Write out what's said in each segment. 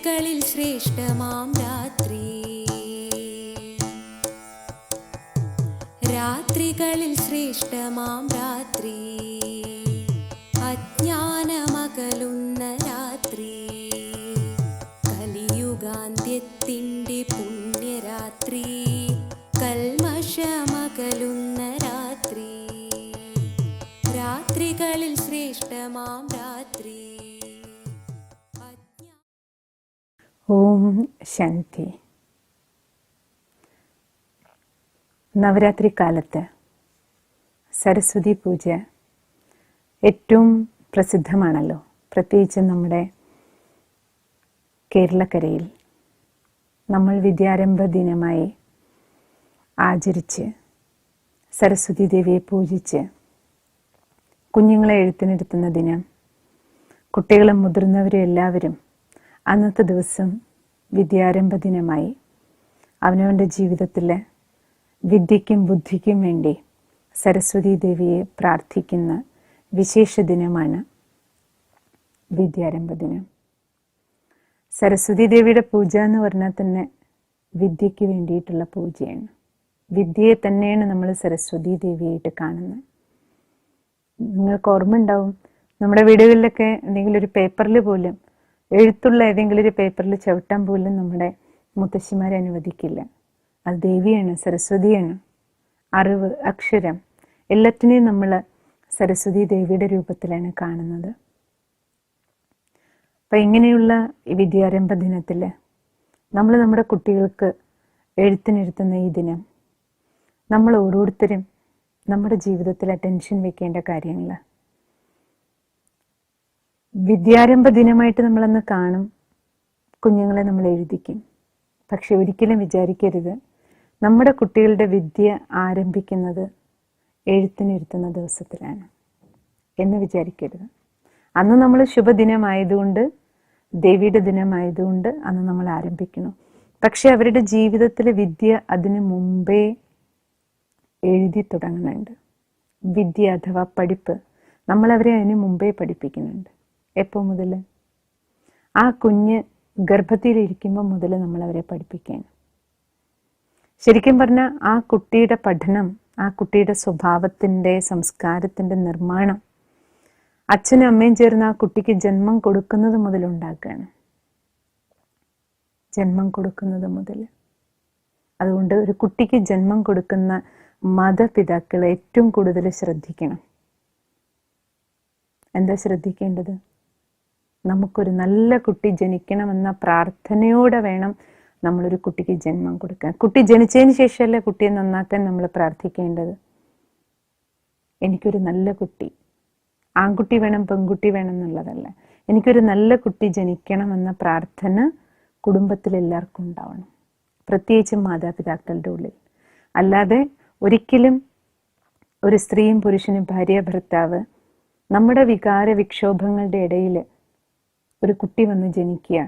രാത്രികളിൽ ശ്രേഷ്ഠമാം രാത്രി, രാത്രികളിൽ ശ്രേഷ്ഠമാം രാത്രി, അജ്ഞാനമകലുന്ന രാത്രി, കലിയുഗാന്ത്യത്തിൻ്റെ പുണ്യരാത്രി, കൽമഷമകലുന്ന രാത്രി, രാത്രികളിൽ ശ്രേഷ്ഠമാം രാത്രി. ഓം ശാന്തി. നവരാത്രി കാലത്ത് സരസ്വതി പൂജ ഏറ്റവും പ്രസിദ്ധമാണല്ലോ. പ്രത്യേകിച്ച് നമ്മുടെ കേരളക്കരയിൽ നമ്മൾ വിദ്യാരംഭ ദിനമായി ആചരിച്ച് സരസ്വതി ദേവിയെ പൂജിച്ച് കുഞ്ഞുങ്ങളെ എഴുത്തിനിരുത്തുന്ന ദിനം, കുട്ടികളും മുതിർന്നവരും എല്ലാവരും അന്നത്തെ ദിവസം വിദ്യാരംഭ ദിനമായി അവനവൻ്റെ ജീവിതത്തിൽ വിദ്യയ്ക്കും ബുദ്ധിക്കും വേണ്ടി സരസ്വതി ദേവിയെ പ്രാർത്ഥിക്കുന്ന വിശേഷ ദിനമാണ് വിദ്യാരംഭ ദിനം. സരസ്വതി ദേവിയുടെ പൂജ എന്ന് പറഞ്ഞാൽ തന്നെ വിദ്യയ്ക്ക് വേണ്ടിയിട്ടുള്ള പൂജയാണ്. വിദ്യയെ തന്നെയാണ് നമ്മൾ സരസ്വതി ദേവിയായിട്ട് കാണുന്നത്. നിങ്ങൾക്ക് ഓർമ്മ ഉണ്ടാവും, നമ്മുടെ വീടുകളിലൊക്കെ എന്തെങ്കിലും ഒരു പേപ്പറിൽ പോലും, എഴുത്തുള്ള ഏതെങ്കിലും ഒരു പേപ്പറിൽ ചവിട്ടാൻ പോലും നമ്മുടെ മുത്തശ്ശിമാരെ അനുവദിക്കില്ല. അത് ദേവിയാണ്, സരസ്വതിയാണ്. അറിവ്, അക്ഷരം എല്ലാത്തിനെയും നമ്മൾ സരസ്വതി ദേവിയുടെ രൂപത്തിലാണ് കാണുന്നത്. അപ്പം ഇങ്ങനെയുള്ള ഈ വിദ്യാരംഭ ദിനത്തിൽ നമ്മൾ നമ്മുടെ കുട്ടികൾക്ക് എഴുത്തിനിരുത്തുന്ന ഈ ദിനം നമ്മൾ ഓരോരുത്തരും നമ്മുടെ ജീവിതത്തിൽ അറ്റൻഷൻ വെക്കേണ്ട കാര്യങ്ങൾ. വിദ്യാരംഭ ദിനമായിട്ട് നമ്മളന്ന് കാണും, കുഞ്ഞുങ്ങളെ നമ്മൾ എഴുതിക്കും. പക്ഷെ ഒരിക്കലും വിചാരിക്കരുത് നമ്മുടെ കുട്ടികളുടെ വിദ്യ ആരംഭിക്കുന്നത് എഴുത്തിനിരുത്തുന്ന ദിവസത്തിലാണ് എന്ന് വിചാരിക്കരുത്. അന്ന് നമ്മൾ ശുഭദിനമായതുകൊണ്ട്, ദേവിയുടെ ദിനമായതുകൊണ്ട് അന്ന് നമ്മൾ ആരംഭിക്കണം. പക്ഷെ അവരുടെ ജീവിതത്തിലെ വിദ്യ അതിനു മുമ്പേ എഴുതി തുടങ്ങുന്നുണ്ട്. വിദ്യ അഥവാ പഠിപ്പ് നമ്മളവരെ അതിന് മുമ്പേ പഠിപ്പിക്കുന്നുണ്ട്. എപ്പോൾ മുതൽ? ആ കുഞ്ഞ് ഗർഭത്തിലിരിക്കുമ്പോൾ മുതൽ നമ്മളവരെ പഠിപ്പിക്കുകയാണ്. ശരിക്കും പറഞ്ഞാൽ ആ കുട്ടിയുടെ പഠനം, ആ കുട്ടിയുടെ സ്വഭാവത്തിൻ്റെ, സംസ്കാരത്തിൻ്റെ നിർമ്മാണം അച്ഛനും അമ്മയും ചേർന്ന് ആ കുട്ടിക്ക് ജന്മം കൊടുക്കുന്നത് മുതൽ ഉണ്ടാക്കുകയാണ്. ജന്മം കൊടുക്കുന്നത് മുതൽ. അതുകൊണ്ട് ഒരു കുട്ടിക്ക് ജന്മം കൊടുക്കുന്ന മാതാപിതാക്കൾ ഏറ്റവും കൂടുതൽ ശ്രദ്ധിക്കണം. എന്താ ശ്രദ്ധിക്കേണ്ടത്? നമുക്കൊരു നല്ല കുട്ടി ജനിക്കണമെന്ന പ്രാർത്ഥനയോടെ വേണം നമ്മളൊരു കുട്ടിക്ക് ജന്മം കൊടുക്കാൻ. കുട്ടി ജനിച്ചതിന് ശേഷമല്ലേ കുട്ടിയെ നന്നാക്കാൻ നമ്മൾ പ്രാർത്ഥിക്കേണ്ടത്. എനിക്കൊരു നല്ല കുട്ടി, ആൺകുട്ടി വേണം പെൺകുട്ടി വേണം എന്നുള്ളതല്ല, എനിക്കൊരു നല്ല കുട്ടി ജനിക്കണമെന്ന പ്രാർത്ഥന കുടുംബത്തിൽ എല്ലാവർക്കും ഉണ്ടാവണം, പ്രത്യേകിച്ചും മാതാപിതാക്കളുടെ ഉള്ളിൽ. അല്ലാതെ ഒരിക്കലും ഒരു സ്ത്രീയും പുരുഷനും, ഭാര്യ ഭർത്താവ്, നമ്മുടെ വികാര വിക്ഷോഭങ്ങളുടെ ഇടയിൽ ഒരു കുട്ടി വന്ന് ജനിക്കുക,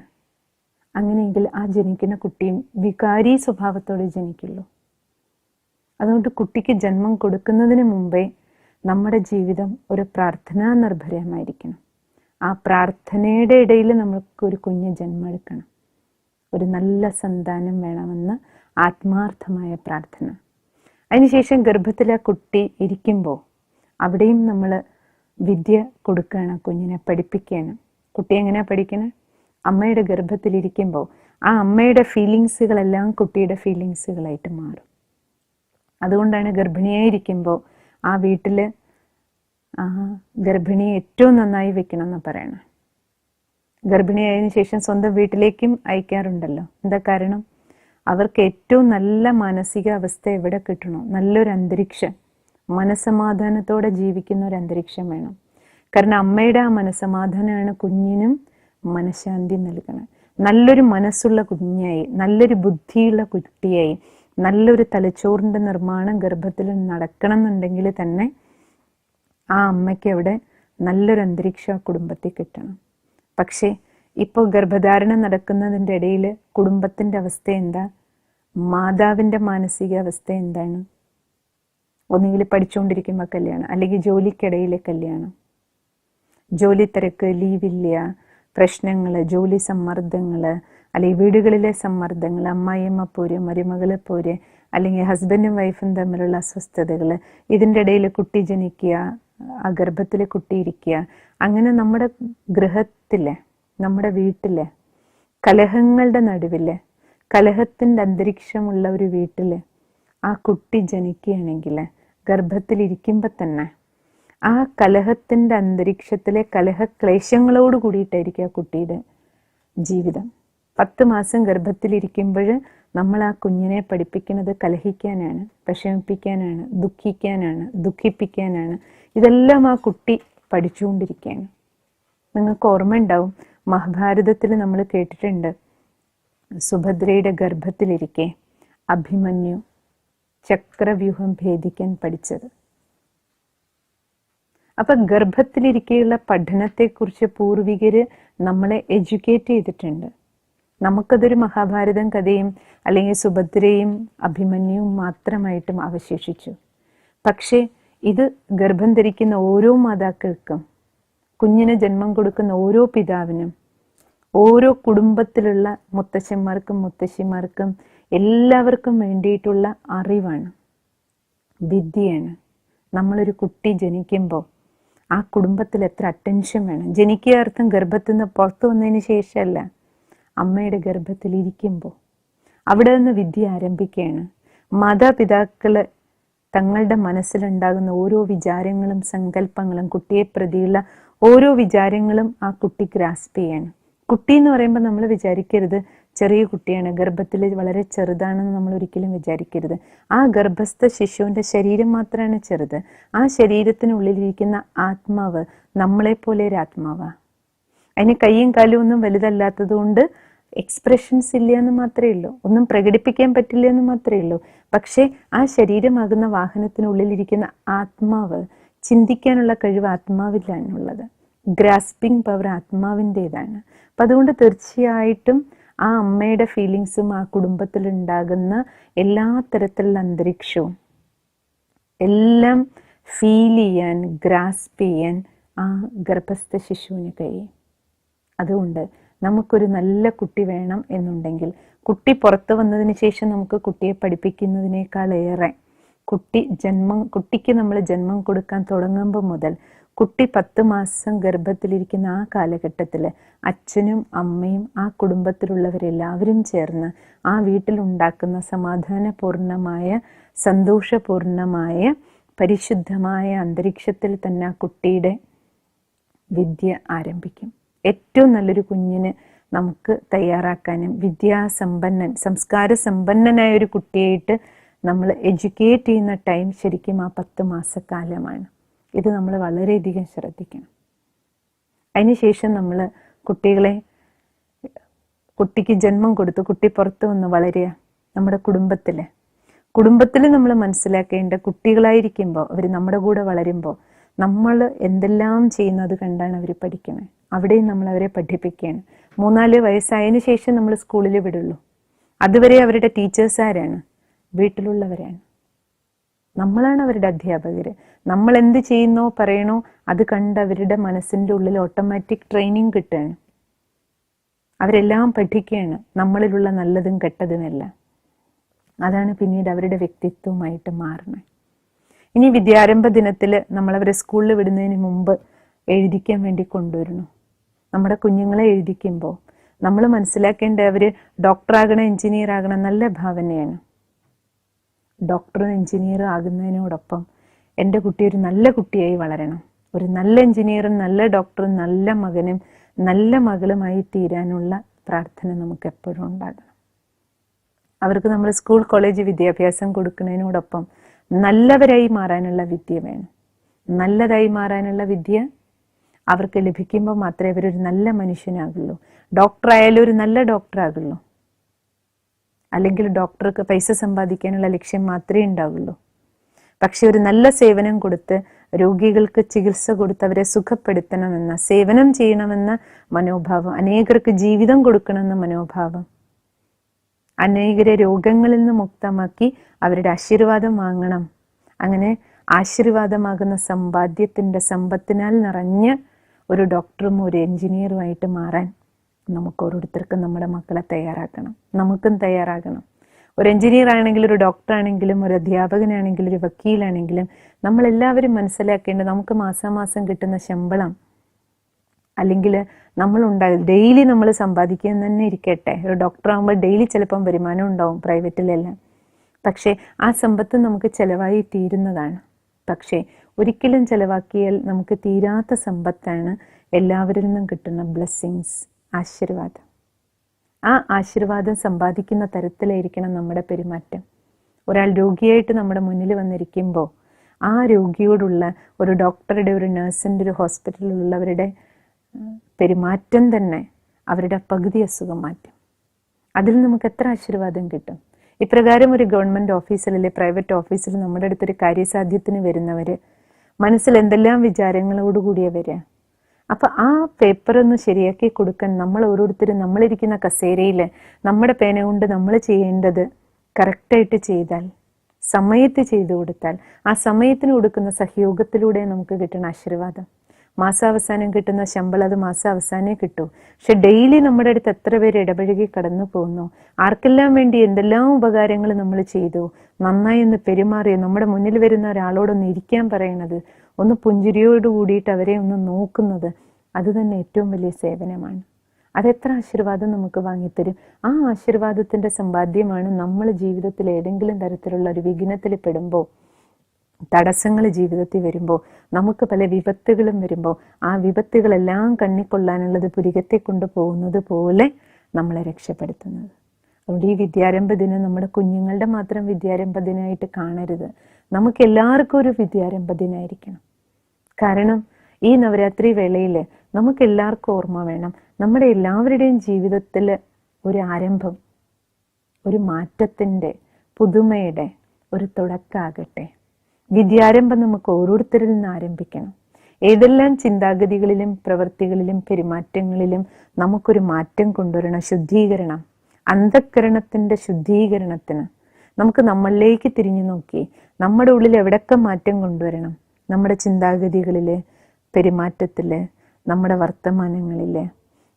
അങ്ങനെയെങ്കിൽ ആ ജനിക്കുന്ന കുട്ടിയും വികാരി സ്വഭാവത്തോടെ ജനിക്കുള്ളൂ. അതുകൊണ്ട് കുട്ടിക്ക് ജന്മം കൊടുക്കുന്നതിന് മുമ്പേ നമ്മുടെ ജീവിതം ഒരു പ്രാർത്ഥനാ നിർഭരമായിരിക്കണം. ആ പ്രാർത്ഥനയുടെ ഇടയിൽ നമുക്ക് ഒരു കുഞ്ഞ് ജന്മം എടുക്കണം, ഒരു നല്ല സന്താനം വേണമെന്ന് ആത്മാർത്ഥമായ പ്രാർത്ഥന. അതിനുശേഷം ഗർഭത്തിലെ കുട്ടി ഇരിക്കുമ്പോൾ അവിടെയും നമ്മൾ വിദ്യ കൊടുക്കുകയാണ്, കുഞ്ഞിനെ പഠിപ്പിക്കുകയാണ്. കുട്ടി എങ്ങനെയാണ് പഠിക്കണേ? അമ്മയുടെ ഗർഭത്തിലിരിക്കുമ്പോൾ ആ അമ്മയുടെ ഫീലിങ്സുകളെല്ലാം കുട്ടിയുടെ ഫീലിങ്സുകളായിട്ട് മാറും. അതുകൊണ്ടാണ് ഗർഭിണിയായിരിക്കുമ്പോൾ ആ വീട്ടിൽ ഗർഭിണിയെ ഏറ്റവും നന്നായി വെക്കണം എന്ന് പറയണം. ഗർഭിണിയായതിനു ശേഷം സ്വന്തം വീട്ടിലേക്കും അയക്കാറുണ്ടല്ലോ. എന്താ കാരണം? അവർക്ക് ഏറ്റവും നല്ല മാനസികാവസ്ഥ എവിടെ കിട്ടണോ? നല്ലൊരു അന്തരീക്ഷം, മനസ്സമാധാനത്തോടെ ജീവിക്കുന്ന ഒരു അന്തരീക്ഷം വേണം. കാരണം അമ്മയുടെ ആ മനസ്സമാധാനമാണ് കുഞ്ഞിനും മനഃശാന്തി നൽകണം. നല്ലൊരു മനസ്സുള്ള കുഞ്ഞായി, നല്ലൊരു ബുദ്ധിയുള്ള കുട്ടിയായി, നല്ലൊരു തലച്ചോറിൻ്റെ നിർമ്മാണം ഗർഭത്തിൽ നടക്കണം എന്നുണ്ടെങ്കിൽ തന്നെ ആ അമ്മയ്ക്ക് അവിടെ നല്ലൊരു അന്തരീക്ഷം ആ കുടുംബത്തിൽ കിട്ടണം. പക്ഷേ ഇപ്പോൾ ഗർഭധാരണം നടക്കുന്നതിൻ്റെ ഇടയിൽ കുടുംബത്തിൻ്റെ അവസ്ഥ എന്താ? മാതാവിൻ്റെ മാനസികാവസ്ഥ എന്താണ്? ഒന്നുകിൽ പഠിച്ചുകൊണ്ടിരിക്കുമ്പോൾ കല്യാണം, അല്ലെങ്കിൽ ജോലിക്കിടയിലെ കല്യാണം, ജോലി തിരക്ക്, ലീവില്ല, പ്രശ്നങ്ങൾ, ജോലി സമ്മർദ്ദങ്ങൾ, അല്ലെങ്കിൽ വീടുകളിലെ സമ്മർദ്ദങ്ങൾ, അമ്മായിയമ്മ പോര്, മരുമകളെ പോര്, അല്ലെങ്കിൽ ഹസ്ബൻഡും വൈഫും തമ്മിലുള്ള അസ്വസ്ഥതകൾ, ഇതിൻ്റെ ഇടയിൽ കുട്ടി ജനിക്കുക, ആ ഗർഭത്തിൽ കുട്ടി ഇരിക്കുക, അങ്ങനെ നമ്മുടെ ഗൃഹത്തിലെ, നമ്മുടെ വീട്ടിലെ കലഹങ്ങളുടെ നടുവില്, കലഹത്തിൻ്റെ അന്തരീക്ഷമുള്ള ഒരു വീട്ടിൽ ആ കുട്ടി ജനിക്കുകയാണെങ്കിൽ ഗർഭത്തിലിരിക്കുമ്പോൾ തന്നെ ആ കലഹത്തിൻ്റെ അന്തരീക്ഷത്തിലെ കലഹക്ലേശങ്ങളോട് കൂടിയിട്ടായിരിക്കും ആ കുട്ടിയുടെ ജീവിതം. 10 മാസം ഗർഭത്തിലിരിക്കുമ്പോൾ നമ്മൾ ആ കുഞ്ഞിനെ പഠിപ്പിക്കുന്നത് കലഹിക്കാനാണ്, വിഷമിപ്പിക്കാനാണ്, ദുഃഖിക്കാനാണ്, ദുഃഖിപ്പിക്കാനാണ്. ഇതെല്ലാം ആ കുട്ടി പഠിച്ചുകൊണ്ടിരിക്കുകയാണ്. നിങ്ങൾക്ക് ഓർമ്മയുണ്ടാവും, മഹാഭാരതത്തിൽ നമ്മൾ കേട്ടിട്ടുണ്ട്, സുഭദ്രയുടെ ഗർഭത്തിലിരിക്കെ അഭിമന്യു ചക്രവ്യൂഹം ഭേദിക്കാൻ പഠിച്ചത്. അപ്പൊ ഗർഭത്തിലിരിക്കെയുള്ള പഠനത്തെക്കുറിച്ച് പൂർവികര് നമ്മളെ എഡ്യൂക്കേറ്റ് ചെയ്തിട്ടുണ്ട്. നമുക്കതൊരു മഹാഭാരതം കഥയും അല്ലെങ്കിൽ സുഭദ്രയും അഭിമന്യുവും മാത്രമായിട്ടും അവശേഷിച്ചു. പക്ഷേ ഇത് ഗർഭം ധരിക്കുന്ന ഓരോ മാതാക്കൾക്കും, കുഞ്ഞിന് ജന്മം കൊടുക്കുന്ന ഓരോ പിതാവിനും, ഓരോ കുടുംബത്തിലുള്ള മുത്തശ്ശന്മാർക്കും മുത്തശ്ശിമാർക്കും എല്ലാവർക്കും വേണ്ടിയിട്ടുള്ള അറിവാണ്, വിദ്യയാണ്. നമ്മളൊരു കുട്ടി ജനിക്കുമ്പോൾ ആ കുടുംബത്തിൽ എത്ര അറ്റൻഷൻ വേണം. ജനിക്കുക അർത്ഥം ഗർഭത്തിൽ നിന്ന് പുറത്തു വന്നതിന് ശേഷമല്ല, അമ്മയുടെ ഗർഭത്തിൽ ഇരിക്കുമ്പോൾ അവിടെ നിന്ന് വിദ്യ ആരംഭിക്കുകയാണ്. മാതാപിതാക്കള് തങ്ങളുടെ മനസ്സിലുണ്ടാകുന്ന ഓരോ വിചാരങ്ങളും സങ്കല്പങ്ങളും, കുട്ടിയെ പ്രതിയുള്ള ഓരോ വിചാരങ്ങളും ആ കുട്ടി ഗ്രാസ്പ് ചെയ്യാണ്. കുട്ടി എന്ന് പറയുമ്പോൾ നമ്മൾ വിചാരിക്കരുത് ചെറിയ കുട്ടിയാണ്, ഗർഭത്തിൽ വളരെ ചെറുതാണെന്ന് നമ്മൾ ഒരിക്കലും വിചാരിക്കരുത്. ആ ഗർഭസ്ഥ ശിശുവിൻ്റെ ശരീരം മാത്രമാണ് ചെറുത്. ആ ശരീരത്തിനുള്ളിലിരിക്കുന്ന ആത്മാവ് നമ്മളെപ്പോലെ ഒരു ആത്മാവാണ്. അതിന് കൈയും കാലും ഒന്നും വലുതല്ലാത്തത് കൊണ്ട് എക്സ്പ്രഷൻസ് ഇല്ല എന്ന് മാത്രമേ ഉള്ളൂ, ഒന്നും പ്രകടിപ്പിക്കാൻ പറ്റില്ല എന്ന് മാത്രമേ ഉള്ളൂ. പക്ഷേ ആ ശരീരമാകുന്ന വാഹനത്തിനുള്ളിലിരിക്കുന്ന ആത്മാവ്, ചിന്തിക്കാനുള്ള കഴിവ് ആത്മാവിലാണുള്ളത്. Grasping power ആത്മാവിൻ്റെതാണ്. അപ്പം അതുകൊണ്ട് തീർച്ചയായിട്ടും ആ അമ്മയുടെ ഫീലിങ്സും ആ കുടുംബത്തിൽ ഉണ്ടാകുന്ന എല്ലാ തരത്തിലുള്ള അന്തരീക്ഷവും എല്ലാം ഫീൽ ചെയ്യാൻ, ഗ്രാസ്പ് ചെയ്യാൻ ആ ഗർഭസ്ഥ ശിശുവിന് കഴിയും. അതുകൊണ്ട് നമുക്കൊരു നല്ല കുട്ടി വേണം എന്നുണ്ടെങ്കിൽ, കുട്ടി പുറത്തു വന്നതിന് ശേഷം നമുക്ക് കുട്ടിയെ പഠിപ്പിക്കുന്നതിനേക്കാളേറെ കുട്ടിക്ക് നമ്മൾ ജന്മം കൊടുക്കാൻ തുടങ്ങുമ്പോൾ മുതൽ കുട്ടി 10 മാസം ഗർഭത്തിലിരിക്കുന്ന ആ കാലഘട്ടത്തിൽ അച്ഛനും അമ്മയും ആ കുടുംബത്തിലുള്ളവരെല്ലാവരും ചേർന്ന് ആ വീട്ടിലുണ്ടാക്കുന്ന സമാധാനപൂർണമായ, സന്തോഷപൂർണമായ, പരിശുദ്ധമായ അന്തരീക്ഷത്തിൽ തന്നെ ആ കുട്ടിയുടെ വിദ്യ ആരംഭിക്കും. ഏറ്റവും നല്ലൊരു കുഞ്ഞിന് നമുക്ക് തയ്യാറാക്കാനും, സംസ്കാര സമ്പന്നനായ ഒരു കുട്ടിയായിട്ട് നമ്മൾ എഡ്യൂക്കേറ്റ് ചെയ്യുന്ന ടൈം ശരിക്കും ആ 10 മാസക്കാലമാണ്. ഇത് നമ്മൾ വളരെയധികം ശ്രദ്ധിക്കണം. അതിനുശേഷം നമ്മൾ കുട്ടിക്ക് ജന്മം കൊടുത്തു, കുട്ടി പുറത്തു വന്ന് വളരുക. നമ്മുടെ കുടുംബത്തിൽ നമ്മൾ മനസ്സിലാക്കേണ്ട, കുട്ടികളായിരിക്കുമ്പോൾ അവർ നമ്മുടെ കൂടെ വളരുമ്പോൾ നമ്മൾ എന്തെല്ലാം ചെയ്യുന്നത് കണ്ടാണ് അവർ പഠിക്കുന്നത്. അവിടെയും നമ്മൾ അവരെ പഠിപ്പിക്കുകയാണ്. 3-4 വയസ്സായതിനു ശേഷം നമ്മൾ സ്കൂളിൽ വിടുള്ളൂ. അതുവരെ അവരുടെ ടീച്ചേഴ്സ് ആരാണ്? വീട്ടിലുള്ളവരാണ്. നമ്മളാണ് അവരുടെ അധ്യാപകര്. നമ്മൾ എന്ത് ചെയ്യുന്നോ പറയണോ അത് കണ്ട് അവരുടെ മനസ്സിൻ്റെ ഉള്ളിൽ ഓട്ടോമാറ്റിക് ട്രെയിനിങ് കിട്ടുകയാണ്. അവരെല്ലാം പഠിക്കുകയാണ്, നമ്മളിലുള്ള നല്ലതും കെട്ടതുമെല്ലാം. അതാണ് പിന്നീട് അവരുടെ വ്യക്തിത്വമായിട്ട് മാറുന്നത്. ഇനി വിദ്യാരംഭ ദിനത്തിൽ നമ്മളവരെ സ്കൂളിൽ വിടുന്നതിന് മുമ്പ് എഴുതിക്കാൻ വേണ്ടി കൊണ്ടുവരണം. നമ്മുടെ കുഞ്ഞുങ്ങളെ എഴുതിക്കുമ്പോൾ നമ്മൾ മനസ്സിലാക്കേണ്ട, അവർ ഡോക്ടറാകണം, എഞ്ചിനീയർ ആകണം, നല്ല ഭാവനയാണ്. ഡോക്ടറും എഞ്ചിനീയറും ആകുന്നതിനോടൊപ്പം എൻ്റെ കുട്ടി ഒരു നല്ല കുട്ടിയായി വളരണം, ഒരു നല്ല എഞ്ചിനീയറും നല്ല ഡോക്ടറും നല്ല മകനും നല്ല മകളുമായി തീരാനുള്ള പ്രാർത്ഥന നമുക്ക് എപ്പോഴും ഉണ്ടാകണം. അവർക്ക് നമ്മൾ സ്കൂൾ കോളേജ് വിദ്യാഭ്യാസം കൊടുക്കുന്നതിനോടൊപ്പം നല്ലവരായി മാറാനുള്ള വിദ്യ വേണം. നല്ലതായി മാറാനുള്ള വിദ്യ അവർക്ക് ലഭിക്കുമ്പോൾ മാത്രമേ അവരൊരു നല്ല മനുഷ്യനാകുള്ളൂ. ഡോക്ടറായാലും ഒരു നല്ല ഡോക്ടറാകുള്ളൂ. അല്ലെങ്കിൽ ഡോക്ടർക്ക് പൈസ സമ്പാദിക്കാനുള്ള ലക്ഷ്യം മാത്രമേ ഉണ്ടാവുള്ളൂ. പക്ഷെ ഒരു നല്ല സേവനം കൊടുത്ത് രോഗികൾക്ക് ചികിത്സ കൊടുത്ത് അവരെ സുഖപ്പെടുത്തണമെന്ന, സേവനം ചെയ്യണമെന്ന മനോഭാവം, അനേകർക്ക് ജീവിതം കൊടുക്കണമെന്ന മനോഭാവം, അനേകരെ രോഗങ്ങളിൽ നിന്ന് മുക്തമാക്കി അവരുടെ ആശീർവാദം വാങ്ങണം. അങ്ങനെ ആശീർവാദമാകുന്ന സമ്പത്തിനാൽ നിറഞ്ഞ ഒരു ഡോക്ടറും ഒരു എഞ്ചിനീയറുമായിട്ട് മാറാൻ നമുക്ക് ഓരോരുത്തർക്കും നമ്മുടെ മക്കളെ തയ്യാറാക്കണം, നമുക്കും തയ്യാറാകണം. ഒരു എഞ്ചിനീയർ ആണെങ്കിലും, ഒരു ഡോക്ടർ ആണെങ്കിലും, ഒരു അധ്യാപകനാണെങ്കിലും, ഒരു വക്കീലാണെങ്കിലും നമ്മളെല്ലാവരും മനസ്സിലാക്കേണ്ടത് നമുക്ക് മാസാമാസം കിട്ടുന്ന ശമ്പളം അല്ലെങ്കിൽ ഡെയിലി നമ്മൾ സമ്പാദിക്കുക തന്നെ ഇരിക്കട്ടെ. ഒരു ഡോക്ടർ ആകുമ്പോൾ ഡെയിലി ചിലപ്പം വരുമാനം ഉണ്ടാവും പ്രൈവറ്റിലെല്ലാം. പക്ഷേ ആ സമ്പത്ത് നമുക്ക് ചിലവായി തീരുന്നതാണ്. പക്ഷേ ഒരിക്കലും ചിലവാക്കിയാൽ നമുക്ക് തീരാത്ത സമ്പത്താണ് എല്ലാവരിൽ നിന്നും കിട്ടുന്ന ബ്ലെസ്സിങ്സ്, ആശീർവാദം. ആ ആശീർവാദം സമ്പാദിക്കുന്ന തരത്തിലായിരിക്കണം നമ്മുടെ പെരുമാറ്റം. ഒരാൾ രോഗിയായിട്ട് നമ്മുടെ മുന്നിൽ വന്നിരിക്കുമ്പോൾ ആ രോഗിയോടുള്ള ഒരു ഡോക്ടറുടെ, ഒരു നഴ്സിൻ്റെ, ഒരു ഹോസ്പിറ്റലിലുള്ളവരുടെ പെരുമാറ്റം തന്നെ അവരുടെ പകുതി അസുഖം മാറ്റും. അതിൽ നമുക്ക് എത്ര ആശീർവാദം കിട്ടും. ഇപ്രകാരം ഒരു ഗവൺമെൻറ് ഓഫീസിൽ അല്ലെങ്കിൽ പ്രൈവറ്റ് ഓഫീസിൽ നമ്മുടെ അടുത്തൊരു കാര്യസാധ്യത്തിന് വരുന്നവർ മനസ്സിൽ എന്തെല്ലാം വിചാരങ്ങളോടുകൂടിയാണ് വരിക. അപ്പം ആ പേപ്പറൊന്ന് ശരിയാക്കി കൊടുക്കാൻ നമ്മൾ ഓരോരുത്തരും നമ്മളിരിക്കുന്ന കസേരയിൽ നമ്മുടെ പേന കൊണ്ട് നമ്മൾ ചെയ്യേണ്ടത് കറക്റ്റായിട്ട് ചെയ്താൽ, സമയത്ത് ചെയ്തു കൊടുത്താൽ, ആ സമയത്തിന് കൊടുക്കുന്ന സഹയോഗത്തിലൂടെ നമുക്ക് കിട്ടുന്ന ആശീർവാദം. മാസാവസാനം കിട്ടുന്ന ശമ്പളം അത് മാസാവസാനമേ കിട്ടൂ. പക്ഷെ ഡെയിലി നമ്മുടെ അടുത്ത് എത്ര പേര് ഇടപഴകി കടന്നു പോകുന്നു, ആർക്കെല്ലാം വേണ്ടി എന്തെല്ലാം ഉപകാരങ്ങൾ നമ്മൾ ചെയ്തു, നന്നായി ഒന്ന് പെരുമാറിയോ, നമ്മുടെ മുന്നിൽ വരുന്ന ഒരാളോടൊന്ന് ഇരിക്കാൻ പറയണത്, ഒന്ന് പുഞ്ചിരിയോട് കൂടിയിട്ട് അവരെ ഒന്ന് നോക്കുന്നത്, അത് തന്നെ ഏറ്റവും വലിയ സേവനമാണ്. അതെത്ര ആശീർവാദം നമുക്ക് വാങ്ങിത്തരും. ആ ആശീർവാദത്തിൻ്റെ സമ്പാദ്യമാണ് നമ്മൾ ജീവിതത്തിൽ ഏതെങ്കിലും തരത്തിലുള്ള ഒരു വിഘ്നത്തിൽ പെടുമ്പോൾ, തടസ്സങ്ങൾ ജീവിതത്തിൽ വരുമ്പോൾ, നമുക്ക് പല വിപത്തുകളും വരുമ്പോൾ ആ വിപത്തുകളെല്ലാം കണ്ണിക്കൊള്ളാനുള്ളത് പുരികത്തെ കൊണ്ടുപോകുന്നത് പോലെ നമ്മളെ രക്ഷപ്പെടുത്തുന്നത്. അതുകൊണ്ട് ഈ വിദ്യാരംഭ ദിനം നമ്മുടെ കുഞ്ഞുങ്ങളുടെ മാത്രം വിദ്യാരംഭ ദിനമായിട്ട് കാണരുത്. നമുക്ക് എല്ലാവർക്കും ഒരു വിദ്യാരംഭ ദിനമായിരിക്കണം. കാരണം ഈ നവരാത്രി വേളയിൽ നമുക്ക് എല്ലാവർക്കും ഓർമ്മ വേണം, നമ്മുടെ എല്ലാവരുടെയും ജീവിതത്തിൽ ഒരു ആരംഭം, ഒരു മാറ്റത്തിൻ്റെ, പുതുമയുടെ ഒരു തുടക്കമാകട്ടെ. വിദ്യാരംഭം നമുക്ക് ഓരോരുത്തരിൽ നിന്ന് ആരംഭിക്കണം. ഏതെല്ലാം ചിന്താഗതികളിലും പ്രവൃത്തികളിലും പെരുമാറ്റങ്ങളിലും നമുക്കൊരു മാറ്റം കൊണ്ടുവരണം, ശുദ്ധീകരണം, അന്ധക്കരണത്തിൻ്റെ ശുദ്ധീകരണത്തിന് നമുക്ക് നമ്മളിലേക്ക് തിരിഞ്ഞു നോക്കി നമ്മുടെ ഉള്ളിൽ എവിടൊക്കെ മാറ്റം കൊണ്ടുവരണം, നമ്മുടെ ചിന്താഗതികളിൽ, പെരുമാറ്റത്തിൽ, നമ്മുടെ വർത്തമാനങ്ങളിൽ,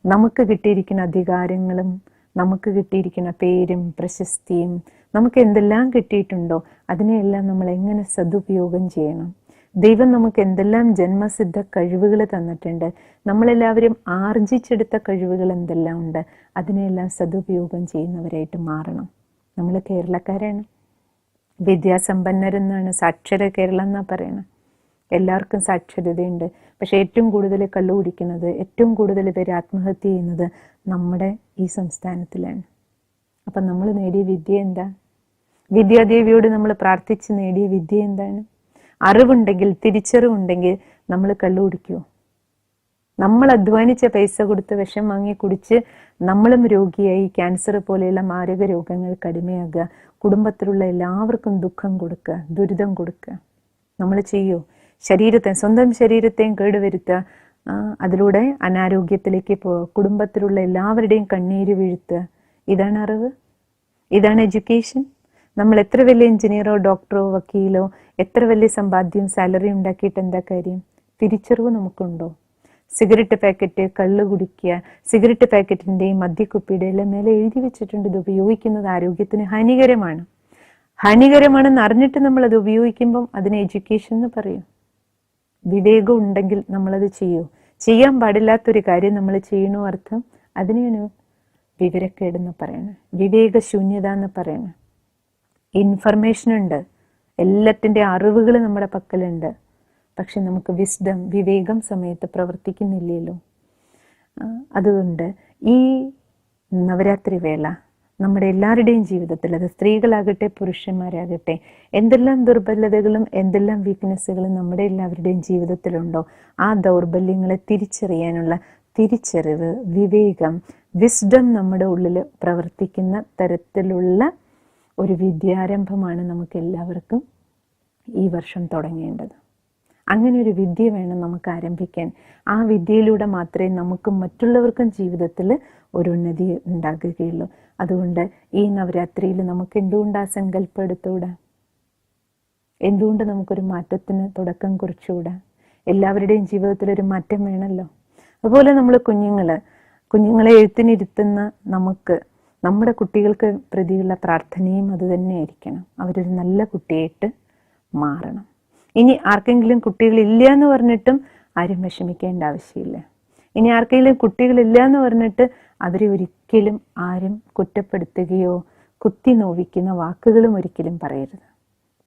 നമുക്ക് കിട്ടിയിരിക്കുന്ന അധികാരങ്ങളും നമുക്ക് കിട്ടിയിരിക്കുന്ന പേരും പ്രശസ്തിയും നമുക്ക് എന്തെല്ലാം കിട്ടിയിട്ടുണ്ടോ അതിനെയെല്ലാം നമ്മൾ എങ്ങനെ സദുപയോഗം ചെയ്യണം. ദൈവം നമുക്ക് എന്തെല്ലാം ജന്മസിദ്ധ കഴിവുകൾ തന്നിട്ടുണ്ട്, നമ്മളെല്ലാവരും ആർജിച്ചെടുത്ത കഴിവുകൾ എന്തെല്ലാം ഉണ്ട്, അതിനെയെല്ലാം സദുപയോഗം ചെയ്യുന്നവരായിട്ട് മാറണം. നമ്മൾ കേരളക്കാരാണ്, വിദ്യാസമ്പന്നരെന്നാണ്, സാക്ഷര കേരളം എന്നാണ് പറയണത്. എല്ലാവർക്കും സാക്ഷരതയുണ്ട്. പക്ഷെ ഏറ്റവും കൂടുതൽ കള്ളു കുടിക്കുന്നത്, ഏറ്റവും കൂടുതൽ പേര് ആത്മഹത്യ ചെയ്യുന്നത് നമ്മുടെ ഈ സംസ്ഥാനത്തിലാണ്. അപ്പം നമ്മൾ നേടിയ വിദ്യ എന്താ? വിദ്യാദേവിയോട് നമ്മൾ പ്രാർത്ഥിച്ച് നേടിയ വിദ്യ എന്താണ്? അറിവുണ്ടെങ്കിൽ, തിരിച്ചറിവുണ്ടെങ്കിൽ നമ്മൾ കള്ളു കുടിക്കുമോ? നമ്മൾ അധ്വാനിച്ച പൈസ കൊടുത്ത് വിഷം വാങ്ങി കുടിച്ച് നമ്മളും രോഗിയായി ക്യാൻസർ പോലെയുള്ള മാരക രോഗങ്ങൾക്ക് അടിമയാകുക, കുടുംബത്തിലുള്ള എല്ലാവർക്കും ദുഃഖം കൊടുക്കുക, ദുരിതം കൊടുക്കുക. നമ്മൾ ചെയ്യോ? സ്വന്തം ശരീരത്തെയും കേടുവരുത്തുക, അതിലൂടെ അനാരോഗ്യത്തിലേക്ക് പോവുക, കുടുംബത്തിലുള്ള എല്ലാവരുടെയും കണ്ണീര് വീഴ്ത്തുക. ഇതാണ് അറിവ്? ഇതാണ് എഡ്യൂക്കേഷൻ? നമ്മൾ എത്ര വലിയ എഞ്ചിനീയറോ ഡോക്ടറോ വക്കീലോ എത്ര വലിയ സമ്പാദ്യം സാലറി ഉണ്ടാക്കിയിട്ട് എന്താ കാര്യം? തിരിച്ചറിവ് നമുക്കുണ്ടോ? സിഗരറ്റ് പാക്കറ്റ്, കള്ള് കുടിക്കുക, സിഗരറ്റ് പാക്കറ്റിൻ്റെയും മദ്യക്കുപ്പിയുടെ എല്ലാം മേലെ എഴുതി വെച്ചിട്ടുണ്ട് ഇത് ഉപയോഗിക്കുന്നത് ആരോഗ്യത്തിന് ഹാനികരമാണ്. ഹാനികരമാണെന്ന് അറിഞ്ഞിട്ട് നമ്മൾ അത് ഉപയോഗിക്കുമ്പം അതിനെ എഡ്യൂക്കേഷൻ എന്ന് പറയും. വിവേകം ഉണ്ടെങ്കിൽ നമ്മളത് ചെയ്യൂ. ചെയ്യാൻ പാടില്ലാത്തൊരു കാര്യം നമ്മൾ ചെയ്യണോ അർത്ഥം? അതിനെയാണ് വിവരക്കേടെന്ന് പറയണത്, വിവേകശൂന്യത എന്ന് പറയണത്. ഇൻഫർമേഷൻ ഉണ്ട്, എല്ലാത്തിൻ്റെ അറിവുകൾ നമ്മുടെ പക്കലുണ്ട്, പക്ഷെ നമുക്ക് വിസ്ഡം, വിവേകം സമയത്ത് പ്രവർത്തിക്കുന്നില്ലല്ലോ. അതുകൊണ്ട് ഈ നവരാത്രി വേള നമ്മുടെ എല്ലാവരുടെയും ജീവിതത്തിൽ, അത് സ്ത്രീകളാകട്ടെ പുരുഷന്മാരാകട്ടെ, എന്തെല്ലാം ദുർബലതകളും എന്തെല്ലാം വീക്ക്നെസ്സുകളും നമ്മുടെ എല്ലാവരുടെയും ജീവിതത്തിലുണ്ടോ ആ ദൗർബല്യങ്ങളെ തിരിച്ചറിയാനുള്ള തിരിച്ചറിവ്, വിവേകം, വിസ്ഡം നമ്മുടെ ഉള്ളിൽ പ്രവർത്തിക്കുന്ന തരത്തിലുള്ള ഒരു വിദ്യാരംഭമാണ് നമുക്ക് എല്ലാവർക്കും ഈ വർഷം തുടങ്ങേണ്ടത്. അങ്ങനെ ഒരു വിദ്യ വേണം നമുക്ക് ആരംഭിക്കാൻ. ആ വിദ്യയിലൂടെ മാത്രമേ നമുക്കും മറ്റുള്ളവർക്കും ജീവിതത്തിൽ ഒരു ഉന്നതി ഉണ്ടാകുകയുള്ളൂ. അതുകൊണ്ട് ഈ നവരാത്രിയിൽ നമുക്ക് എന്തുകൊണ്ട് ആ സങ്കല്പം എടുത്തുകൂടാ? എന്തുകൊണ്ട് നമുക്കൊരു മാറ്റത്തിന് തുടക്കം കുറിച്ചുകൂടാ? എല്ലാവരുടെയും ജീവിതത്തിൽ ഒരു മാറ്റം വേണമല്ലോ. അതുപോലെ നമ്മൾ കുഞ്ഞുങ്ങൾ കുഞ്ഞുങ്ങളെ എഴുത്തിനിരുത്തുന്ന നമുക്ക് നമ്മുടെ കുട്ടികൾക്ക് പ്രതിയുള്ള പ്രാർത്ഥനയും അത് തന്നെയായിരിക്കണം. അവരൊരു നല്ല കുട്ടിയായിട്ട് മാറണം. ഇനി ആർക്കെങ്കിലും കുട്ടികളില്ല എന്ന് പറഞ്ഞിട്ടും ആരും വിഷമിക്കേണ്ട ആവശ്യമില്ല. ഇനി ആർക്കെങ്കിലും കുട്ടികളില്ല എന്ന് പറഞ്ഞിട്ട് അവരെ ഒരിക്കലും ആരും കുറ്റപ്പെടുത്തുകയോ കുത്തി നോവിക്കുന്ന വാക്കുകളും ഒരിക്കലും പറയരുത്.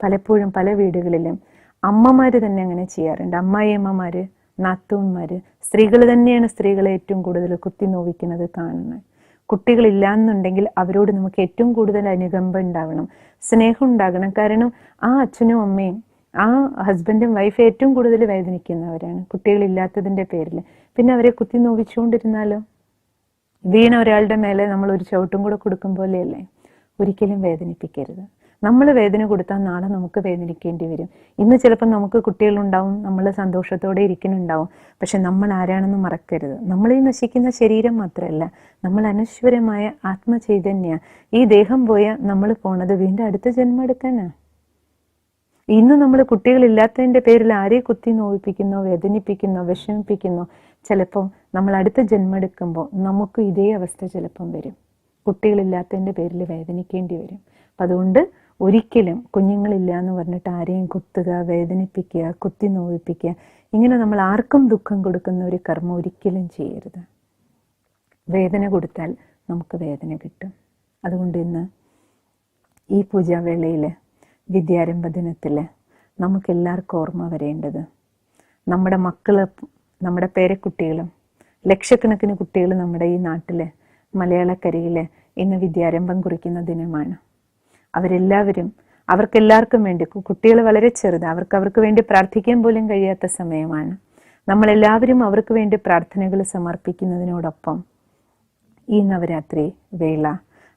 പലപ്പോഴും പല വീടുകളിലും അമ്മമാര് തന്നെ അങ്ങനെ ചെയ്യാറുണ്ട്. അമ്മായിയമ്മമാര്, നാത്തൂന്മാര്, സ്ത്രീകൾ തന്നെയാണ് സ്ത്രീകളെ ഏറ്റവും കൂടുതൽ കുത്തി നോവിക്കുന്നത് കാണുന്നത്. കുട്ടികളില്ല എന്നുണ്ടെങ്കിൽ അവരോട് നമുക്ക് ഏറ്റവും കൂടുതൽ അനുകമ്പ ഉണ്ടാവണം, സ്നേഹം ഉണ്ടാകണം. കാരണം ആ അച്ഛനും അമ്മയും ആ ഹസ്ബൻഡും വൈഫ് ഏറ്റവും കൂടുതൽ വേദനിക്കുന്നവരാണ് കുട്ടികളില്ലാത്തതിൻ്റെ പേരിൽ. പിന്നെ അവരെ കുത്തി നോവിച്ചുകൊണ്ടിരുന്നാലോ? വീണ ഒരാളുടെ മേലെ നമ്മൾ ഒരു ചവിട്ടും കൂടെ കൊടുക്കും പോലെയല്ലേ? ഒരിക്കലും വേദനിപ്പിക്കരുത്. നമ്മൾ വേദന കൊടുത്താൽ നാളെ നമുക്ക് വേദനിക്കേണ്ടി വരും. ഇന്ന് ചിലപ്പോൾ നമുക്ക് കുട്ടികളുണ്ടാവും, നമ്മൾ സന്തോഷത്തോടെ ഇരിക്കുന്നുണ്ടാവും. പക്ഷെ നമ്മൾ ആരാണെന്ന് മറക്കരുത്. നമ്മൾ ഈ നശിക്കുന്ന ശരീരം മാത്രമല്ല, നമ്മൾ അനശ്വരമായ ആത്മചൈതന്യ. ഈ ദേഹം പോയാൽ നമ്മൾ പോണത് വീണ്ടും അടുത്ത ജന്മം എടുക്കാനാ. ഇന്ന് നമ്മൾ കുട്ടികളില്ലാത്തതിൻ്റെ പേരിൽ ആരെ കുത്തി നോവിപ്പിക്കുന്നോ, വേദനിപ്പിക്കുന്നോ, വിഷമിപ്പിക്കുന്നോ, ചിലപ്പോൾ നമ്മൾ അടുത്ത ജന്മം എടുക്കുമ്പോൾ നമുക്ക് ഇതേ അവസ്ഥ ചിലപ്പം വരും. കുട്ടികളില്ലാത്തതിൻ്റെ പേരിൽ വേദനിക്കേണ്ടി വരും. അപ്പം അതുകൊണ്ട് ഒരിക്കലും കുഞ്ഞുങ്ങളില്ല എന്ന് പറഞ്ഞിട്ട് ആരെയും കുത്തുക, വേദനിപ്പിക്കുക, കുത്തി നോവിപ്പിക്കുക, ഇങ്ങനെ നമ്മൾ ആർക്കും ദുഃഖം കൊടുക്കുന്ന ഒരു കർമ്മം ഒരിക്കലും ചെയ്യരുത്. വേദന കൊടുത്താൽ നമുക്ക് വേദന കിട്ടും. അതുകൊണ്ട് ഇന്ന് ഈ പൂജാവേളയിൽ, വിദ്യാരംഭ ദിനത്തിൽ നമുക്കെല്ലാവർക്കും ഓർമ്മ വരേണ്ടത് നമ്മുടെ മക്കൾ, നമ്മുടെ പേരക്കുട്ടികളും ലക്ഷക്കണക്കിന് കുട്ടികൾ നമ്മുടെ ഈ നാട്ടിൽ മലയാളക്കരയിൽ ഇന്ന് വിദ്യാരംഭം കുറിക്കുന്ന ദിനമാണ്. അവരെല്ലാവരും, അവർക്കെല്ലാവർക്കും വേണ്ടി, കുട്ടികൾ വളരെ ചെറുത്, അവർക്ക് വേണ്ടി പ്രാർത്ഥിക്കാൻ പോലും കഴിയാത്ത സമയമാണ്. നമ്മളെല്ലാവരും അവർക്ക് വേണ്ടി പ്രാർത്ഥനകൾ സമർപ്പിക്കുന്നതിനോടൊപ്പം ഈ നവരാത്രി വേള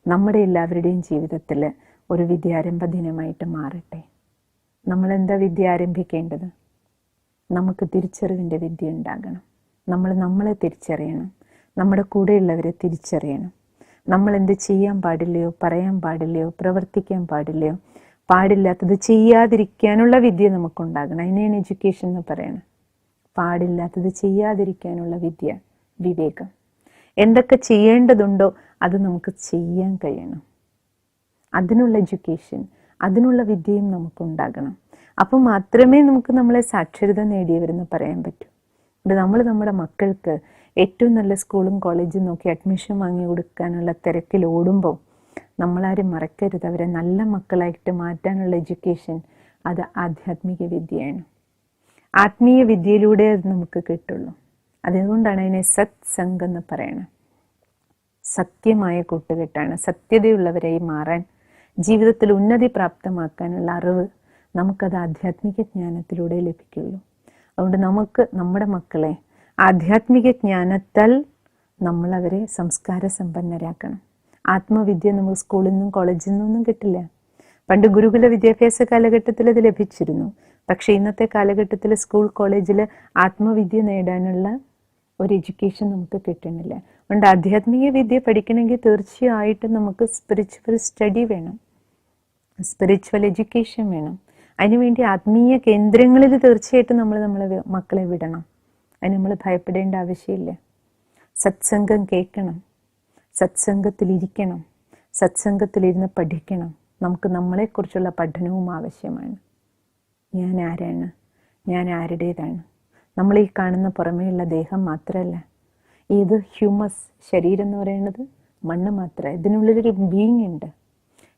നമ്മുടെ എല്ലാവരുടെയും ജീവിതത്തിൽ ഒരു വിദ്യാരംഭ ദിനമായിട്ട് മാറട്ടെ. നമ്മളെന്താ വിദ്യ ആരംഭിക്കേണ്ടത്? നമുക്ക് തിരിച്ചറിവിൻ്റെ വിദ്യ ഉണ്ടാകണം. നമ്മളെ തിരിച്ചറിയണം, നമ്മുടെ കൂടെയുള്ളവരെ തിരിച്ചറിയണം. നമ്മൾ എന്ത് ചെയ്യാൻ പാടില്ലയോ, പറയാൻ പാടില്ലയോ, പ്രവർത്തിക്കാൻ പാടില്ലയോ, പാടില്ലാത്തത് ചെയ്യാതിരിക്കാനുള്ള വിദ്യ നമുക്കുണ്ടാകണം. അതിനെയാണ് എഡ്യൂക്കേഷൻ എന്ന് പറയുന്നത്. പാടില്ലാത്തത് ചെയ്യാതിരിക്കാനുള്ള വിദ്യ, വിവേകം. എന്തൊക്കെ ചെയ്യേണ്ടതുണ്ടോ അത് നമുക്ക് ചെയ്യാൻ കഴിയണം. അതിനുള്ള എഡ്യൂക്കേഷൻ, അതിനുള്ള വിദ്യയും നമുക്കുണ്ടാകണം. അപ്പം മാത്രമേ നമുക്ക് നമ്മളെ സാക്ഷരത നേടിയവരെന്ന് പറയാൻ പറ്റൂ. നമ്മൾ നമ്മുടെ മക്കൾക്ക് ഏറ്റവും നല്ല സ്കൂളും കോളേജും നോക്കി അഡ്മിഷൻ വാങ്ങി കൊടുക്കാനുള്ള തിരക്കിൽ ഓടുമ്പോൾ നമ്മളാരും മറക്കരുത്, അവരെ നല്ല മക്കളായിട്ട് മാറ്റാനുള്ള എഡ്യൂക്കേഷൻ അത് ആധ്യാത്മിക വിദ്യയാണ്. ആത്മീയ വിദ്യയിലൂടെ അത് നമുക്ക് കിട്ടുള്ളൂ. അതുകൊണ്ടാണ് അതിനെ സത്സംഗം എന്ന് പറയണത്. സത്യമായ കൂട്ടുകെട്ടാണ്. സത്യതയുള്ളവരായി മാറാൻ, ജീവിതത്തിൽ ഉന്നതി പ്രാപ്തമാക്കാനുള്ള അറിവ് നമുക്കത് ആധ്യാത്മിക ജ്ഞാനത്തിലൂടെ ലഭിക്കുള്ളൂ. അതുകൊണ്ട് നമുക്ക് നമ്മുടെ മക്കളെ ആധ്യാത്മിക ജ്ഞാനത്താൽ നമ്മളവരെ സംസ്കാര സമ്പന്നരാക്കണം. ആത്മവിദ്യ നമുക്ക് സ്കൂളിൽ നിന്നും കോളേജിൽ നിന്നൊന്നും കിട്ടില്ല. പണ്ട് ഗുരുകുല വിദ്യാഭ്യാസ കാലഘട്ടത്തിൽ അത് ലഭിച്ചിരുന്നു. പക്ഷെ ഇന്നത്തെ കാലഘട്ടത്തിൽ സ്കൂൾ കോളേജിൽ ആത്മവിദ്യ നേടാനുള്ള ഒരു എഡ്യൂക്കേഷൻ നമുക്ക് കിട്ടുന്നില്ല. അതുകൊണ്ട് ആധ്യാത്മിക വിദ്യ പഠിക്കണമെങ്കിൽ തീർച്ചയായിട്ടും നമുക്ക് സ്പിരിച്വൽ സ്റ്റഡി വേണം, സ്പിരിച്വൽ എഡ്യൂക്കേഷൻ വേണം. അതിനുവേണ്ടി ആത്മീയ കേന്ദ്രങ്ങളിൽ തീർച്ചയായിട്ടും നമ്മളെ മക്കളെ വിടണം. അതിന് നമ്മൾ ഭയപ്പെടേണ്ട ആവശ്യമില്ല. സത്സംഗം കേൾക്കണം, സത്സംഗത്തിലിരിക്കണം, സത്സംഗത്തിലിരുന്ന് പഠിക്കണം. നമുക്ക് നമ്മളെക്കുറിച്ചുള്ള പഠനവും ആവശ്യമാണ്. ഞാൻ ആരാണ്, ഞാൻ ആരുടേതാണ്? നമ്മൾ ഈ കാണുന്ന പുറമേയുള്ള ദേഹം മാത്രമല്ല, ഇത് ഹ്യൂമസ് ശരീരം എന്ന് പറയുന്നത് മണ്ണ് മാത്രമേ. ഇതിനുള്ളിലൊരു ബീയിങ് ഉണ്ട്.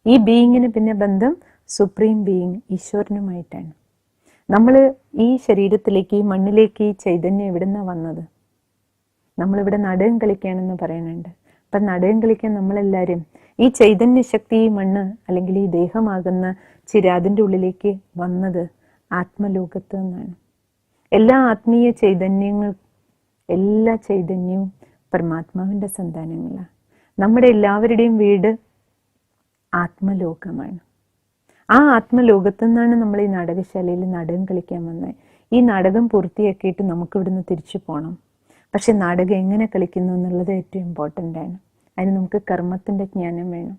ഈ ബീയിങ്ങിന് പിന്നെ ബന്ധം സുപ്രീം ബീയിങ് ഈശ്വരനുമായിട്ടാണ്. നമ്മൾ ഈ ശരീരത്തിലേക്ക്, ഈ മണ്ണിലേക്ക് ഈ ചൈതന്യം എവിടെ നിന്നാണ് വന്നത്? നമ്മളിവിടെ നാടകം കളിക്കുകയാണെന്ന് പറയുന്നുണ്ട്. അപ്പം നാടകം കളിക്കാൻ നമ്മളെല്ലാവരും ഈ ചൈതന്യ ശക്തി, ഈ മണ്ണ് അല്ലെങ്കിൽ ഈ ദേഹമാകുന്ന ചിരാതിൻ്റെ ഉള്ളിലേക്ക് വന്നത് ആത്മലോകത്ത് നിന്നാണ്. എല്ലാ ആത്മീയ ചൈതന്യങ്ങൾ, എല്ലാ ചൈതന്യവും പരമാത്മാവിൻ്റെ സന്താനങ്ങളാണ്. നമ്മുടെ എല്ലാവരുടെയും വീട് ആത്മലോകമാണ്. ആ ആത്മലോകത്തു നിന്നാണ് നമ്മൾ ഈ നാടകശാലയിൽ നാടകം കളിക്കാൻ വന്നത്. ഈ നാടകം പൂർത്തിയാക്കിയിട്ട് നമുക്ക് ഇവിടുന്ന് തിരിച്ചു പോകണം. പക്ഷെ നാടകം എങ്ങനെ കളിക്കുന്നു എന്നുള്ളത് ഏറ്റവും ഇമ്പോർട്ടൻ്റ് ആണ്. അതിന് നമുക്ക് കർമ്മത്തിൻ്റെ ജ്ഞാനം വേണം.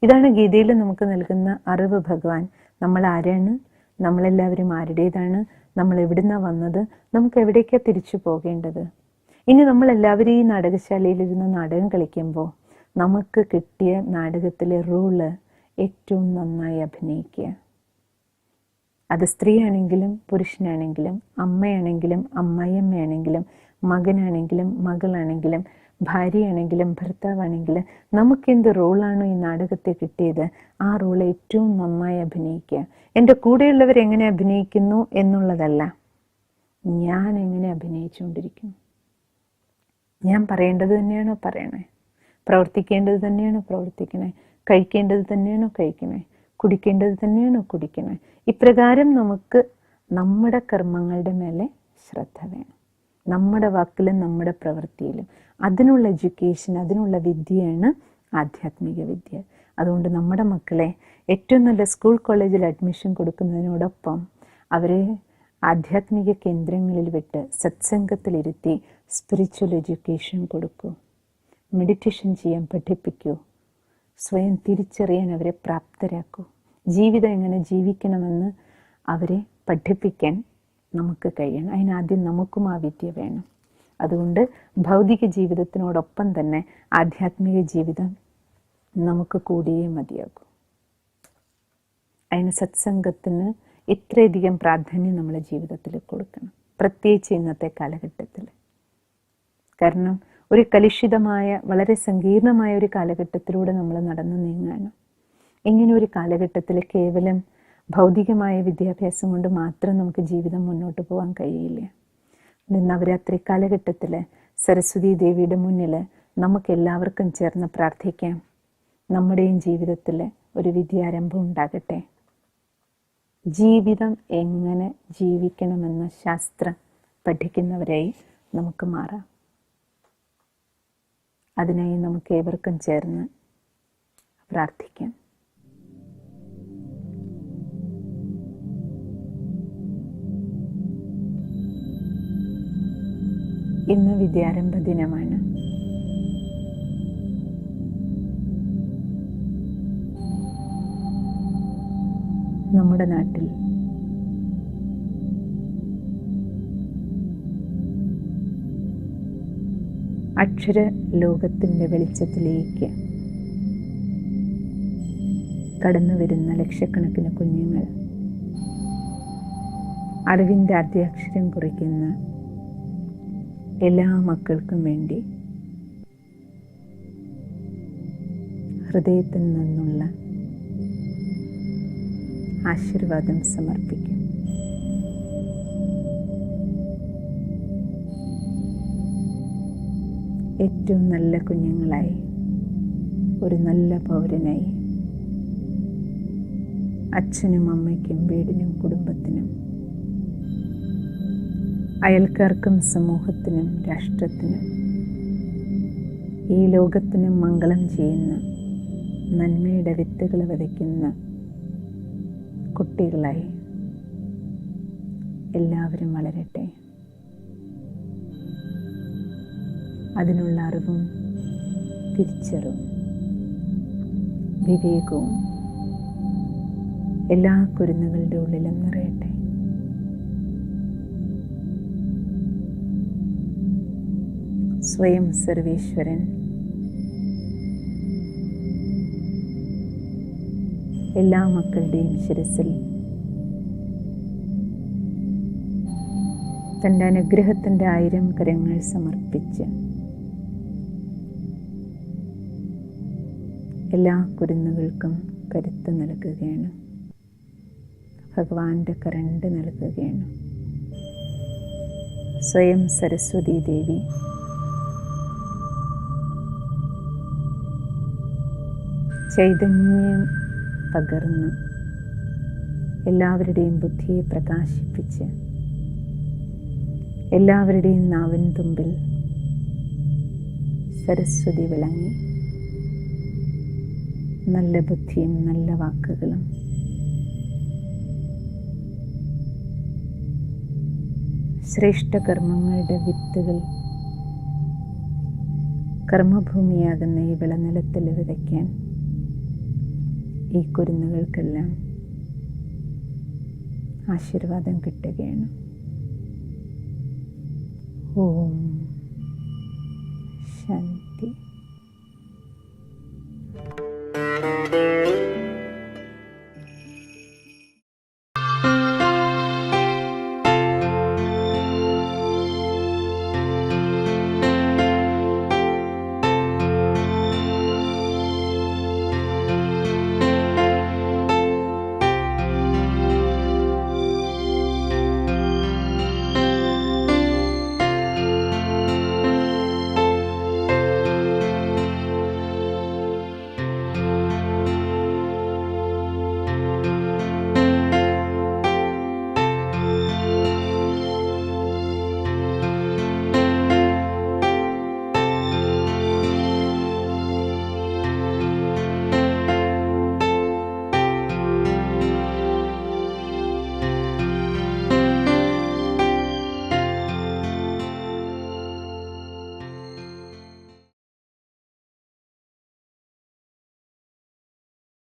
ഇതാണ് ഗീതയിൽ നമുക്ക് നൽകുന്ന അറിവ്. ഭഗവാൻ നമ്മൾ ആരാണ്, നമ്മളെല്ലാവരും ആരുടേതാണ്, നമ്മൾ എവിടുന്നാണ് വന്നത്, നമുക്ക് എവിടേക്കാണ് തിരിച്ചു പോകേണ്ടത്. ഇനി നമ്മളെല്ലാവരും ഈ നാടകശാലയിലിരുന്ന് നാടകം കളിക്കുമ്പോൾ നമുക്ക് കിട്ടിയ നാടകത്തിലെ റോള് ഏറ്റവും നന്നായി അഭിനയിക്കുക. അത് സ്ത്രീയാണെങ്കിലും പുരുഷനാണെങ്കിലും അമ്മയാണെങ്കിലും അമ്മായിയമ്മയാണെങ്കിലും മകനാണെങ്കിലും മകളാണെങ്കിലും ഭാര്യയാണെങ്കിലും ഭർത്താവാണെങ്കിലും നമുക്കെന്ത് റോളാണോ ഈ നാടകത്തെ കിട്ടിയത് ആ റോൾ ഏറ്റവും നന്നായി അഭിനയിക്കുക. എൻ്റെ കൂടെയുള്ളവർ എങ്ങനെ അഭിനയിക്കുന്നു എന്നുള്ളതല്ല, ഞാൻ എങ്ങനെ അഭിനയിച്ചുകൊണ്ടിരിക്കുന്നു. ഞാൻ പറയേണ്ടത് തന്നെയാണോ പറയണേ, പ്രവർത്തിക്കേണ്ടത് തന്നെയാണോ പ്രവർത്തിക്കണേ, കഴിക്കേണ്ടത് തന്നെയാണോ കഴിക്കണേ, കുടിക്കേണ്ടത് തന്നെയാണോ കുടിക്കണേ. ഇപ്രകാരം നമുക്ക് നമ്മുടെ കർമ്മങ്ങളുടെ മേലെ ശ്രദ്ധ വേണം, നമ്മുടെ വാക്കിലും നമ്മുടെ പ്രവൃത്തിയിലും. അതിനുള്ള എഡ്യൂക്കേഷൻ, അതിനുള്ള വിദ്യയാണ് ആധ്യാത്മിക വിദ്യ. അതുകൊണ്ട് നമ്മുടെ മക്കളെ ഏറ്റവും നല്ല സ്കൂൾ കോളേജിൽ അഡ്മിഷൻ കൊടുക്കുന്നതിനോടൊപ്പം അവരെ ആധ്യാത്മിക കേന്ദ്രങ്ങളിൽ വിട്ട് സത്സംഗത്തിലിരുത്തി സ്പിരിച്വൽ എഡ്യൂക്കേഷൻ കൊടുക്കൂ, മെഡിറ്റേഷൻ ചെയ്യാൻ പഠിപ്പിക്കൂ, സ്വയം തിരിച്ചറിയാൻ അവരെ പ്രാപ്തരാക്കൂ, ജീവിതം എങ്ങനെ ജീവിക്കണമെന്ന് അവരെ പഠിപ്പിക്കാൻ നമുക്ക് കഴിയണം. അതിനാദ്യം നമുക്കും ആ വിദ്യ വേണം. അതുകൊണ്ട് ഭൗതിക ജീവിതത്തിനോടൊപ്പം തന്നെ ആധ്യാത്മിക ജീവിതം നമുക്ക് കൂടിയേ മതിയാകൂ. അതിന് സത്സംഗത്തിന് ഇത്രയധികം പ്രാധാന്യം നമ്മളെ ജീവിതത്തിൽ കൊടുക്കണം, പ്രത്യേകിച്ച് ഇന്നത്തെ കാലഘട്ടത്തിൽ. കാരണം ഒരു കലുഷിതമായ വളരെ സങ്കീർണമായ ഒരു കാലഘട്ടത്തിലൂടെ നമ്മൾ നടന്നു നീങ്ങാണ്. ഇങ്ങനെ ഒരു കാലഘട്ടത്തിൽ കേവലം ഭൗതികമായ വിദ്യാഭ്യാസം കൊണ്ട് മാത്രം നമുക്ക് ജീവിതം മുന്നോട്ട് പോകാൻ കഴിയില്ല. നവരാത്രി കാലഘട്ടത്തിൽ സരസ്വതി ദേവിയുടെ മുന്നിൽ നമുക്ക് എല്ലാവർക്കും ചേർന്ന് പ്രാർത്ഥിക്കാം, നമ്മുടെയും ജീവിതത്തിൽ ഒരു വിദ്യാരംഭം ഉണ്ടാകട്ടെ. ജീവിതം എങ്ങനെ ജീവിക്കണമെന്ന ശാസ്ത്രം പഠിക്കുന്നവരായി നമുക്ക് മാറാം. അതിനായി നമുക്ക് ഏവർക്കും ചേർന്ന് പ്രാർത്ഥിക്കാം. ഇന്ന് വിദ്യാരംഭ ദിനമാണ്. നമ്മുടെ നാട്ടിൽ അക്ഷര ലോകത്തിൻ്റെ വെളിച്ചത്തിലേക്ക് കടന്നു വരുന്ന ലക്ഷക്കണക്കിന് കുഞ്ഞുങ്ങൾ, അറിവിൻ്റെ ആദ്യാക്ഷരം കുറിക്കുന്ന എല്ലാ മക്കൾക്കും വേണ്ടി ഹൃദയത്തിൽ നിന്നുള്ള ആശീർവാദം സമർപ്പിക്കും. ഏറ്റവും നല്ല കുഞ്ഞുങ്ങളായി, ഒരു നല്ല പൗരനായി അച്ഛനും അമ്മയ്ക്കും വീടിനും കുടുംബത്തിനും അയൽക്കാർക്കും സമൂഹത്തിനും രാഷ്ട്രത്തിനും ഈ ലോകത്തിനും മംഗളം ചെയ്യുന്ന നന്മയുടെ വിത്തുകൾ വിതയ്ക്കുന്ന കുട്ടികളായി എല്ലാവരും വളരട്ടെ. അതിനുള്ള അറിവും തിരിച്ചറിവും വിവേകവും എല്ലാ കുരുന്നുകളുടെ ഉള്ളിലും നിറയട്ടെ. സ്വയം സർവേശ്വരൻ എല്ലാ മക്കളുടെയും ശിരസിൽ തൻ്റെ അനുഗ്രഹത്തിൻ്റെ 1000 കരങ്ങൾ സമർപ്പിച്ച് എല്ലാ കുരുന്നുകൾക്കും കരുത്ത് നൽകുകയാണ്. ഭഗവാന്റെ കരണ്ട് നൽകുകയാണ്. സ്വയം സരസ്വതി ദേവി ചൈതന്യം പകർന്ന് എല്ലാവരുടെയും ബുദ്ധിയെ പ്രകാശിപ്പിച്ച് എല്ലാവരുടെയും നാവിൻ തുമ്പിൽ സരസ്വതി വിളങ്ങി നല്ല ബുദ്ധിയും നല്ല വാക്കുകളും ശ്രേഷ്ഠ കർമ്മങ്ങളുടെ വിത്തുകൾ കർമ്മഭൂമിയാകുന്ന ഈ വിളനിലത്തിൽ വിതയ്ക്കാൻ ഈ കുരുന്നുകൾക്കെല്ലാം ആശീർവാദം കിട്ടുകയാണ്. ഓം ശാന്തി.